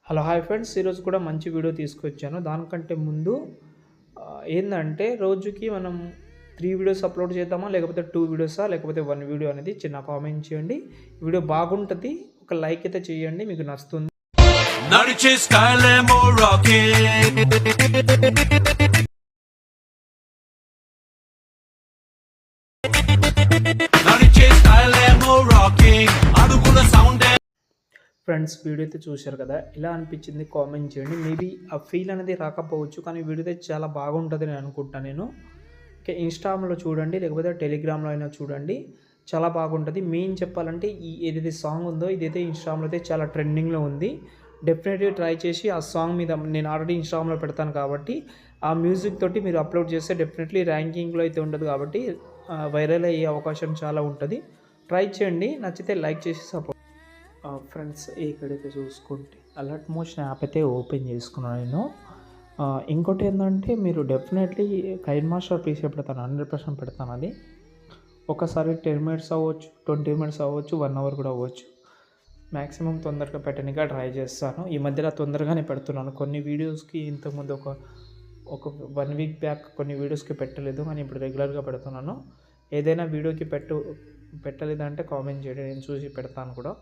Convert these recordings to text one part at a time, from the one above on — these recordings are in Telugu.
హలో హాయ్ ఫ్రెండ్స్, ఈరోజు కూడా మంచి వీడియో తీసుకొచ్చాను. దానికంటే ముందు ఏందంటే రోజుకి మనం 3 వీడియోస్ అప్లోడ్ చేద్దామా, లేకపోతే 2 వీడియోసా, లేకపోతే 1 వీడియో అనేది చిన్న కామెంట్ చేయండి. వీడియో బాగుంటుంది, ఒక లైక్ అయితే చేయండి, మీకు నచ్చుతుంది. నడిచే స్కైలేమో రాకింగ్ నడిచే స్కైలేమో రాకింగ్ అడుగుల సౌండ్. ఫ్రెండ్స్, వీడియో అయితే చూశారు కదా, ఎలా అనిపించింది కామెంట్ చేయండి. మేబీ ఆ ఫీల్ అనేది రాకపోవచ్చు, కానీ వీడియో అయితే చాలా బాగుంటుంది నేను అనుకుంటాను. నేను ఓకే, ఇన్స్టాగ్రామ్లో చూడండి, లేకపోతే టెలిగ్రామ్లో అయినా చూడండి, చాలా బాగుంటుంది. మెయిన్ చెప్పాలంటే ఏదైతే సాంగ్ ఉందో ఇదైతే ఇన్స్టాగ్రామ్లో అయితే చాలా ట్రెండింగ్లో ఉంది. డెఫినెట్గా ట్రై చేసి ఆ సాంగ్ మీద నేను ఆల్రెడీ ఇన్స్టాగ్రామ్లో పెడతాను కాబట్టి ఆ మ్యూజిక్ తోటి మీరు అప్లోడ్ చేస్తే డెఫినెట్లీ ర్యాంకింగ్లో అయితే ఉండదు కాబట్టి వైరల్ అయ్యే అవకాశం చాలా ఉంటుంది. ట్రై చేయండి, నచ్చితే లైక్ చేసి సపోర్ట్. ఫ్రెండ్స్, ఇక్కడైతే చూసుకుంటే అలర్ట్ మోషన్ యాప్ అయితే ఓపెన్ చేసుకున్నాను నేను. ఇంకోటి ఏంటంటే మీరు డెఫినెట్లీ కైన్ మాస్టర్ పీసీ పెడతాను, 100% పెడతాను. అది ఒకసారి 10 మినిట్స్ అవ్వచ్చు, 20 మినిట్స్ అవ్వచ్చు, 1 అవర్ కూడా అవ్వచ్చు. మ్యాక్సిమం తొందరగా పెట్టడానికి ట్రై చేస్తాను. ఈ మధ్యలో తొందరగానే పెడుతున్నాను. కొన్ని వీడియోస్కి ఇంతకుముందు ఒక 1 వీక్ బ్యాక్ కొన్ని వీడియోస్కి పెట్టలేదు, కానీ ఇప్పుడు రెగ్యులర్గా పెడుతున్నాను. ఏదైనా వీడియోకి పెట్టలేదంటే కామెంట్ చేయండి, నేను చూసి పెడతాను కూడా.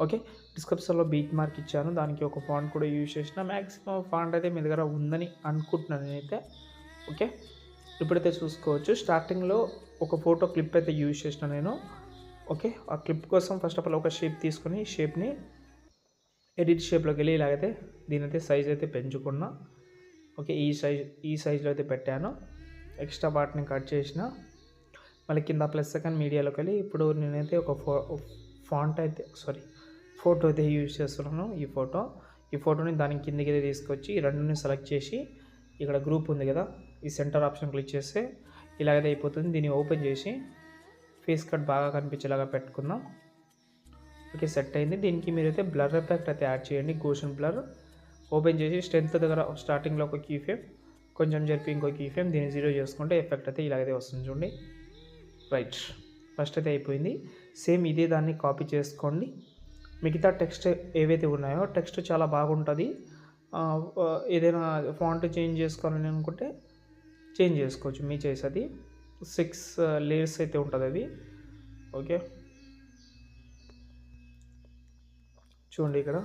ఓకే, డిస్క్రిప్షన్లో బీట్ మార్క్ ఇచ్చాను, దానికి ఒక ఫాంట్ కూడా యూజ్ చేసిన. మ్యాక్సిమం ఫాంట్ అయితే మీ దగ్గర ఉందని అనుకుంటున్నాను నేనైతే. ఓకే, ఇప్పుడైతే చూసుకోవచ్చు. స్టార్టింగ్లో ఒక ఫోటో క్లిప్ అయితే యూజ్ చేసిన నేను. ఓకే, ఆ క్లిప్ కోసం ఫస్ట్ ఆఫ్ ఆల్ ఒక షేప్ తీసుకొని షేప్ని ఎడిట్ షేప్లోకి వెళ్ళి ఇలాగైతే దీనైతే సైజ్ అయితే పెంచుకున్నా. ఓకే, ఈ సైజ్లో అయితే పెట్టాను. ఎక్స్ట్రా పార్ట్ని కట్ చేసిన. మళ్ళీ కింద ప్లస్ సెకండ్ మీడియాలోకి వెళ్ళి ఇప్పుడు నేనైతే ఒక ఫోటో అయితే యూజ్ చేస్తున్నాను. ఈ ఫోటోని దాని కిందకి అయితే తీసుకొచ్చి ఈ రెండుని సెలెక్ట్ చేసి ఇక్కడ గ్రూప్ ఉంది కదా, ఈ సెంటర్ ఆప్షన్ క్లిక్ చేస్తే ఇలాగైతే అయిపోతుంది. దీన్ని ఓపెన్ చేసి ఫేస్ కట్ బాగా కనిపించేలాగా పెట్టుకుందాం. ఓకే, సెట్ అయింది. దీనికి మీరైతే బ్లర్ ఎఫెక్ట్ అయితే యాడ్ చేయండి, గోషన్ బ్లర్. ఓపెన్ చేసి స్ట్రెంత్ దగ్గర స్టార్టింగ్లో ఒక కీ ఫ్రేమ్, కొంచెం జరిపి ఇంకో కీ ఫ్రేమ్, దీన్ని 0 చేసుకుంటే ఎఫెక్ట్ అయితే ఇలాగైతే వస్తుంది చూడండి. రైట్, ఫస్ట్ అయితే అయిపోయింది. సేమ్ ఇదే దాన్ని కాపీ చేసుకోండి. మిగతా టెక్స్ట్ ఏవైతే ఉన్నాయో టెక్స్ట్ చాలా బాగుంటుంది. ఏదైనా ఫాంట్ చేంజ్ చేసుకోవాలని అనుకుంటే చేంజ్ చేసుకోవచ్చు, మీ చేసి. అది 6 లేయర్స్ అయితే ఉంటుంది అది. ఓకే, చూడండి ఇక్కడ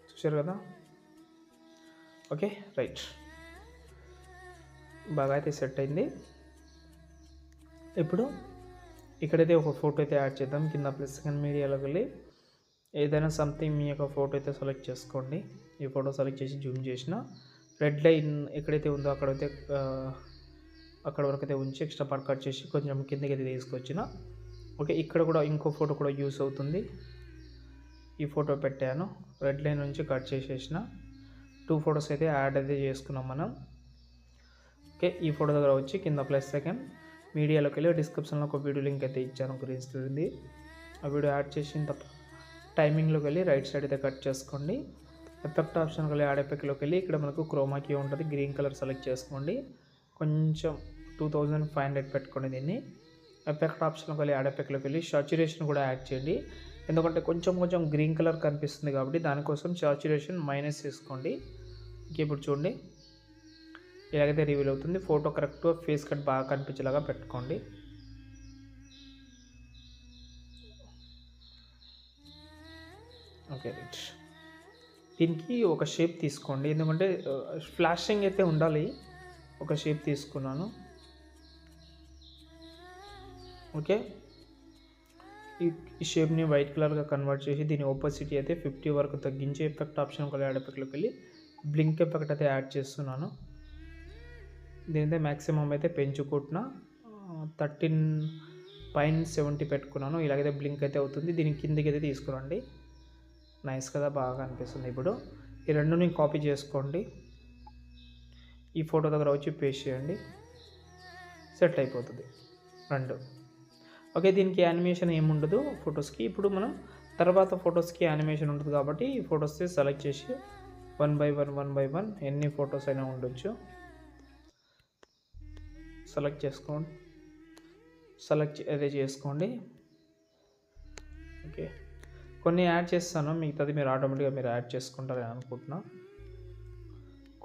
చూసారు కదా. ఓకే, రైట్, బాగా అయితే సెట్ అయింది. ఇప్పుడు ఇక్కడైతే ఒక ఫోటో అయితే యాడ్ చేద్దాం. కింద ప్లస్ సెకండ్ మీడియాలోకి వెళ్ళి ఏదైనా సంథింగ్ మీ యొక్క ఫోటో అయితే సెలెక్ట్ చేసుకోండి. ఈ ఫోటో సెలెక్ట్ చేసి జూమ్ చేసిన రెడ్ లైన్ ఎక్కడైతే ఉందో అక్కడ వరకు అయితే ఉంచి ఎక్స్ట్రా పార్ట్ కట్ చేసి కొంచెం కిందకి అయితే తీసుకొచ్చిన. ఓకే, ఇక్కడ కూడా ఇంకో ఫోటో కూడా యూస్ అవుతుంది. ఈ ఫోటో పెట్టాను, రెడ్ లైన్ నుంచి కట్ చేసేసిన. 2 ఫొటోస్ అయితే యాడ్ అయితే చేసుకున్నాం మనం. ఓకే, ఈ ఫోటో దగ్గర వచ్చి కింద ప్లస్ సెకండ్ మీడియాలోకి వెళ్ళి డిస్క్రిప్షన్లో ఒక వీడియో లింక్ అయితే ఇచ్చాను, గ్రీన్ స్క్రీన్ది. ఆ వీడియో యాడ్ చేసిన తర్వాత టైమింగ్లోకి వెళ్ళి రైట్ సైడ్ అయితే కట్ చేసుకోండి. ఎఫెక్ట్ ఆప్షన్కి వెళ్ళి యాడ్ ఎఫెక్ట్లోకి వెళ్ళి ఇక్కడ మనకు క్రోమాకి ఉంటుంది, గ్రీన్ కలర్ సెలెక్ట్ చేసుకోండి. కొంచెం 2500 పెట్టుకోండి దీన్ని. ఎఫెక్ట్ ఆప్షన్కి వెళ్ళి యాడ్ ఎఫెక్ట్లోకి వెళ్ళి సాచురేషన్ కూడా యాడ్ చేయండి, ఎందుకంటే కొంచెం గ్రీన్ కలర్ కనిపిస్తుంది కాబట్టి దానికోసం సాచురేషన్ మైనస్ చేసుకోండి. ఓకే, ఇప్పుడు చూడండి ఇలాగైతే రివీల్ అవుతుంది. ఫోటో కరెక్ట్గా ఫేస్ కట్ బాగా కనిపించేలాగా పెట్టుకోండి. Okay, right. దీనికి ఒక షేప్ తీసుకోండి, ఎందుకంటే ఫ్లాషింగ్ అయితే ఉండాలి. ఒక షేప్ తీసుకున్నాను. ఓకే, ఈ షేప్ని వైట్ కలర్గా కన్వర్ట్ చేసి దీని ఓపాసిటీ అయితే 50 వరకు తగ్గించి ఎఫెక్ట్ ఆప్షన్ ఒక యాడ్ ఎఫెక్ట్లోకి వెళ్ళి బ్లింక్ ఎఫెక్ట్ అయితే యాడ్ చేస్తున్నాను. దీనితో మ్యాక్సిమం అయితే పెంచుకుంటున్నా. 13.70 పెట్టుకున్నాను. ఇలాగైతే బ్లింక్ అయితే అవుతుంది. దీని కిందకి అయితే తీసుకురండి. నైస్ కదా, బాగా అనిపిస్తుంది. ఇప్పుడు ఈ రెండుని కాపీ చేసుకోండి, ఈ ఫోటో దగ్గర వచ్చి పేస్ట్ చేయండి, సెట్ అయిపోతుంది రెండు. ఓకే, దీనికి యానిమేషన్ ఏముండదు ఫొటోస్కి. ఇప్పుడు మనం తర్వాత ఫొటోస్కి యానిమేషన్ ఉంటుంది కాబట్టి ఈ ఫొటోస్ సెలెక్ట్ చేసి 1 by 1 ఎన్ని ఫొటోస్ అయినా ఉండొచ్చు, సెలెక్ట్ చేసుకోండి. ఓకే, కొన్ని యాడ్ చేస్తాను, మిగతాది మీరు ఆటోమేటిక్గా మీరు యాడ్ చేసుకుంటారని అనుకుంటున్నా.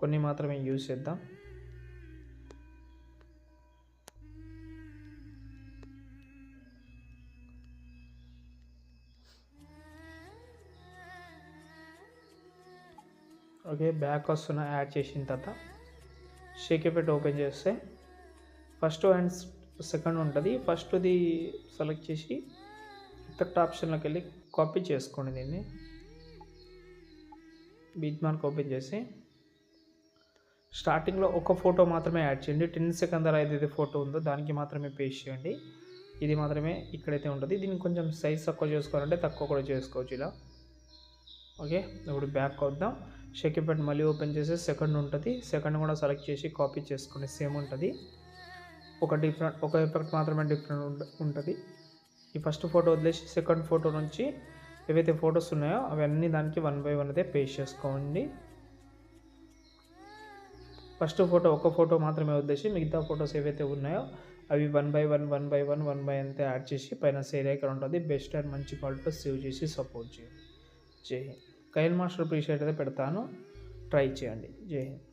కొన్ని మాత్రమే యూజ్ చేద్దాం. ఓకే, బ్యాక్ వస్తున్న యాడ్ చేసిన తర్వాత షేక్ ఎఫెక్ట్ ఓపెన్ చేస్తే ఫస్ట్ అండ్ సెకండ్ ఉంటుంది. ఫస్ట్ది సెలెక్ట్ చేసి ఎఫెక్ట్ ఆప్షన్లోకి వెళ్ళి కాపీ చేసుకోండి. దీన్ని బీట్ మార్క్ ఓపెన్ చేసి స్టార్టింగ్లో ఒక ఫోటో మాత్రమే యాడ్ చేయండి. 10 సెకండ్ ఏదైతే ఫోటో ఉందో దానికి మాత్రమే పేస్ట్ చేయండి. ఇది మాత్రమే ఇక్కడైతే ఉంటుంది. దీన్ని కొంచెం సైజ్ తక్కువ చేసుకోవాలంటే తక్కువ కూడా చేసుకోవచ్చు ఇలా. ఓకే, ఇప్పుడు బ్యాక్ వద్దాం. షేక్ ఎఫెక్ట్ మళ్ళీ ఓపెన్ చేసి సెకండ్ ఉంటుంది. సెకండ్ కూడా సెలెక్ట్ చేసి కాపీ చేసుకోండి. సేమ్ ఉంటుంది. ఒక ఎఫెక్ట్ మాత్రమే డిఫరెంట్ ఉంటుంది. ఈ ఫస్ట్ ఫోటో వదిలేసి సెకండ్ ఫోటో నుంచి ఏవైతే ఫొటోస్ ఉన్నాయో అవన్నీ దానికి 1 by 1 అయితే పేస్ట్ చేసుకోండి. ఫస్ట్ ఫోటో ఒక ఫోటో మాత్రమే వదిలేసి మిగతా ఫొటోస్ ఏవైతే ఉన్నాయో అవి 1 by 1 అంతే యాడ్ చేసి పైన సేవ్ ఇక్కడ ఉంటుంది. బెస్ట్ అండ్ మంచి క్వాలిటీతో సేవ్ చేసి సపోర్ట్ చేయండి. జై హింద్. కైన్ మాస్టర్ ప్రీషీట్ అయితే పెడతాను, ట్రై చేయండి. జై హింద్.